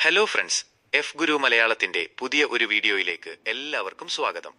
Hello friends, F ഗുരു മലയാളത്തിന്റെ പുതിയ ഒരു വീഡിയോയിലേക്ക് എല്ലാവർക്കും സ്വാഗതം.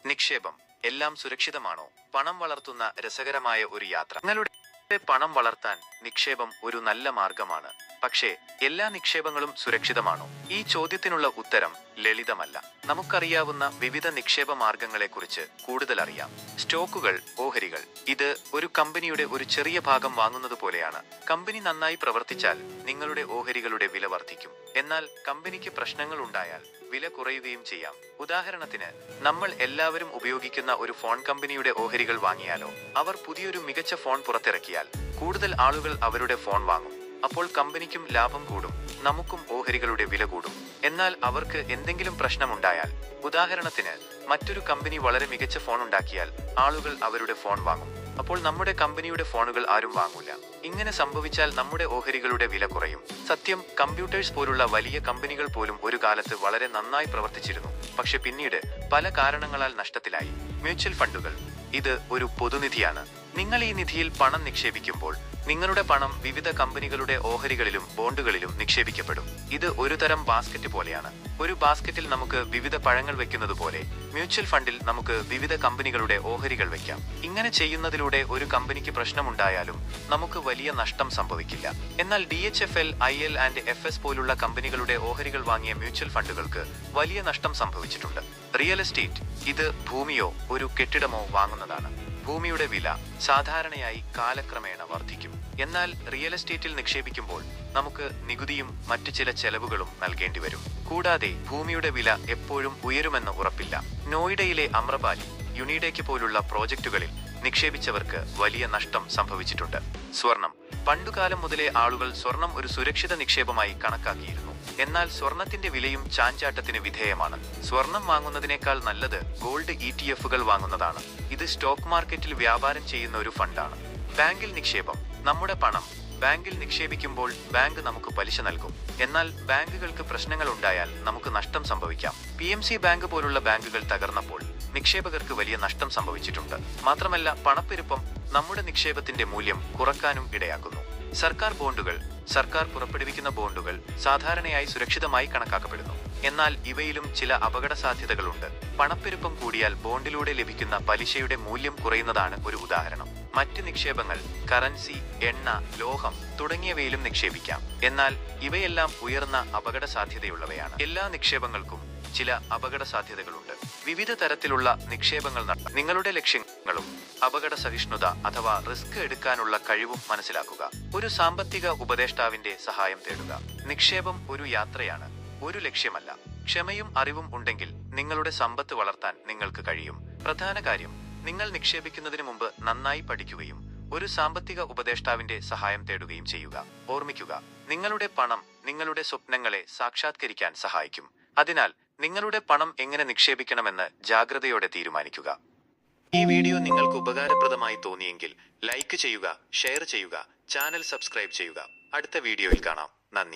നിക്ഷേപം എല്ലാം സുരക്ഷിതമാണോ? പണം വളർത്തുന്ന രസകരമായ ഒരു യാത്ര. നിങ്ങളുടെ പണം വളർത്താൻ നിക്ഷേപം ഒരു നല്ല മാർഗമാണ്. പക്ഷേ എല്ലാ നിക്ഷേപങ്ങളും സുരക്ഷിതമാണോ? ഈ ചോദ്യത്തിനുള്ള ഉത്തരം ലളിതമല്ല. നമുക്കറിയാവുന്ന വിവിധ നിക്ഷേപ മാർഗങ്ങളെക്കുറിച്ച് കൂടുതൽ അറിയാം. സ്റ്റോക്കുകൾ, ഓഹരികൾ. ഇത് ഒരു കമ്പനിയുടെ ഒരു ചെറിയ ഭാഗം വാങ്ങുന്നത് പോലെയാണ്. കമ്പനി നന്നായി പ്രവർത്തിച്ചാൽ നിങ്ങളുടെ ഓഹരികളുടെ വില വർദ്ധിക്കും. എന്നാൽ കമ്പനിക്ക് പ്രശ്നങ്ങൾ ഉണ്ടായാൽ വില കുറയുകയും ചെയ്യാം. ഉദാഹരണത്തിന്, നമ്മൾ എല്ലാവരും ഉപയോഗിക്കുന്ന ഒരു ഫോൺ കമ്പനിയുടെ ഓഹരികൾ വാങ്ങിയാലോ? അവർ പുതിയൊരു മികച്ച ഫോൺ പുറത്തിറക്കിയാൽ കൂടുതൽ ആളുകൾ അവരുടെ ഫോൺ വാങ്ങും. അപ്പോൾ കമ്പനിക്കും ലാഭം കൂടും, നമുക്കും ഓഹരികളുടെ വില കൂടും. എന്നാൽ അവർക്ക് എന്തെങ്കിലും പ്രശ്നമുണ്ടായാൽ, ഉദാഹരണത്തിന് മറ്റൊരു കമ്പനി വളരെ മികച്ച ഫോൺ ഉണ്ടാക്കിയാൽ ആളുകൾ അവരുടെ ഫോൺ വാങ്ങും. അപ്പോൾ നമ്മുടെ കമ്പനിയുടെ ഫോണുകൾ ആരും വാങ്ങൂല. ഇങ്ങനെ സംഭവിച്ചാൽ നമ്മുടെ ഓഹരികളുടെ വില കുറയും. സത്യം, കമ്പ്യൂട്ടേഴ്സ് പോലുള്ള വലിയ കമ്പനികൾ പോലും ഒരു കാലത്ത് വളരെ നന്നായി പ്രവർത്തിച്ചിരുന്നു. പക്ഷെ പിന്നീട് പല കാരണങ്ങളാൽ നഷ്ടത്തിലായി. മ്യൂച്വൽ ഫണ്ടുകൾ. ഇത് ഒരു പൊതുനിധിയാണ്. നിങ്ങൾ ഈ നിധിയിൽ പണം നിക്ഷേപിക്കുമ്പോൾ നിങ്ങളുടെ പണം വിവിധ കമ്പനികളുടെ ഓഹരികളിലും ബോണ്ടുകളിലും നിക്ഷേപിക്കപ്പെടും. ഇത് ഒരു തരം ബാസ്ക്കറ്റ് പോലെയാണ്. ഒരു ബാസ്ക്കറ്റിൽ നമുക്ക് വിവിധ പഴങ്ങൾ വെക്കുന്നത് പോലെ മ്യൂച്വൽ ഫണ്ടിൽ നമുക്ക് വിവിധ കമ്പനികളുടെ ഓഹരികൾ വെക്കാം. ഇങ്ങനെ ചെയ്യുന്നതിലൂടെ ഒരു കമ്പനിക്ക് പ്രശ്നമുണ്ടായാലും നമുക്ക് വലിയ നഷ്ടം സംഭവിക്കില്ല. എന്നാൽ DHFL, IL ആൻഡ് FS പോലുള്ള കമ്പനികളുടെ ഓഹരികൾ വാങ്ങിയ മ്യൂച്വൽ ഫണ്ടുകൾക്ക് വലിയ നഷ്ടം സംഭവിച്ചിട്ടുണ്ട്. Real estate. ഇത് ഭൂമിയോ ഒരു കെട്ടിടമോ വാങ്ങുന്നതാണ്. ഭൂമിയുടെ വില സാധാരണയായി കാലക്രമേണ വർദ്ധിക്കും. എന്നാൽ റിയൽ എസ്റ്റേറ്റിൽ നിക്ഷേപിക്കുമ്പോൾ നമുക്ക് നികുതിയും മറ്റു ചില ചെലവുകളും നൽകേണ്ടി വരും. കൂടാതെ ഭൂമിയുടെ വില എപ്പോഴും ഉയരുമെന്ന് ഉറപ്പില്ല. നോയിഡയിലെ അമ്രപാലി, യുണീഡയ്ക്ക് പോലുള്ള പ്രോജക്റ്റുകളിൽ നിക്ഷേപിച്ചവർക്ക് വലിയ നഷ്ടം സംഭവിച്ചിട്ടുണ്ട്. സ്വർണം. പണ്ടുകാലം മുതലേ ആളുകൾ സ്വർണം ഒരു സുരക്ഷിത നിക്ഷേപമായി കണക്കാക്കിയിരുന്നു. എന്നാൽ സ്വർണത്തിന്റെ വിലയും ചാഞ്ചാട്ടത്തിന് വിധേയമാണ്. സ്വർണം വാങ്ങുന്നതിനേക്കാൾ നല്ലത് ഗോൾഡ് ETF-കൾ വാങ്ങുന്നതാണ്. ഇത് സ്റ്റോക്ക് മാർക്കറ്റിൽ വ്യാപാരം ചെയ്യുന്ന ഒരു ഫണ്ടാണ്. ബാങ്കിൽ നിക്ഷേപം. നമ്മുടെ പണം ബാങ്കിൽ നിക്ഷേപിക്കുമ്പോൾ ബാങ്ക് നമുക്ക് പലിശ നൽകും. എന്നാൽ ബാങ്കുകൾക്ക് പ്രശ്നങ്ങൾ ഉണ്ടായാൽ നമുക്ക് നഷ്ടം സംഭവിക്കാം. PMC ബാങ്ക് പോലുള്ള ബാങ്കുകൾ തകർന്നപ്പോൾ നിക്ഷേപകർക്ക് വലിയ നഷ്ടം സംഭവിച്ചിട്ടുണ്ട്. മാത്രമല്ല, പണപ്പെരുപ്പം നമ്മുടെ നിക്ഷേപത്തിന്റെ മൂല്യം കുറക്കാനും ഇടയാക്കുന്നു. സർക്കാർ ബോണ്ടുകൾ. സർക്കാർ പുറപ്പെടുവിക്കുന്ന ബോണ്ടുകൾ സാധാരണയായി സുരക്ഷിതമായി കണക്കാക്കപ്പെടുന്നു. എന്നാൽ ഇവയിലും ചില അപകട സാധ്യതകളുണ്ട്. പണപ്പെരുപ്പം കൂടിയാൽ ബോണ്ടിലൂടെ ലഭിക്കുന്ന പലിശയുടെ മൂല്യം കുറയുന്നതാണ് ഒരു ഉദാഹരണം. മറ്റ് നിക്ഷേപങ്ങൾ, കറൻസി, എണ്ണ, ലോഹം തുടങ്ങിയവയിലും നിക്ഷേപിക്കാം. എന്നാൽ ഇവയെല്ലാം ഉയർന്ന അപകട സാധ്യതയുള്ളവയാണ്. എല്ലാ നിക്ഷേപങ്ങൾക്കും ചില അപകട സാധ്യതകളുണ്ട്. വിവിധ തരത്തിലുള്ള നിക്ഷേപങ്ങൾ നടത്താം. നിങ്ങളുടെ ലക്ഷ്യങ്ങളും അപകട സഹിഷ്ണുത അഥവാ റിസ്ക് എടുക്കാനുള്ള കഴിവും മനസ്സിലാക്കുക. ഒരു സാമ്പത്തിക ഉപദേഷ്ടാവിന്റെ സഹായം തേടുക. നിക്ഷേപം ഒരു യാത്രയാണ്, ഒരു ലക്ഷ്യമല്ല. ക്ഷമയും അറിവും ഉണ്ടെങ്കിൽ നിങ്ങളുടെ സമ്പത്ത് വളർത്താൻ നിങ്ങൾക്ക് കഴിയും. പ്രധാന കാര്യം, നിങ്ങൾ നിക്ഷേപിക്കുന്നതിന് മുമ്പ് നന്നായി പഠിക്കുകയും ഒരു സാമ്പത്തിക ഉപദേഷ്ടാവിന്റെ സഹായം തേടുകയും ചെയ്യുക. ഓർമ്മിക്കുക, നിങ്ങളുടെ പണം നിങ്ങളുടെ സ്വപ്നങ്ങളെ സാക്ഷാത്കരിക്കാൻ സഹായിക്കും. അതിനാൽ നിങ്ങളുടെ പണം എങ്ങനെ നിക്ഷേപിക്കണമെന്ന് ജാഗ്രതയോടെ തീരുമാനിക്കുക. ഈ വീഡിയോ നിങ്ങൾക്ക് ഉപകാരപ്രദമായി തോന്നിയെങ്കിൽ ലൈക്ക് ചെയ്യുക, ഷെയർ ചെയ്യുക, ചാനൽ സബ്സ്ക്രൈബ് ചെയ്യുക. അടുത്ത വീഡിയോയിൽ കാണാം. നന്ദി.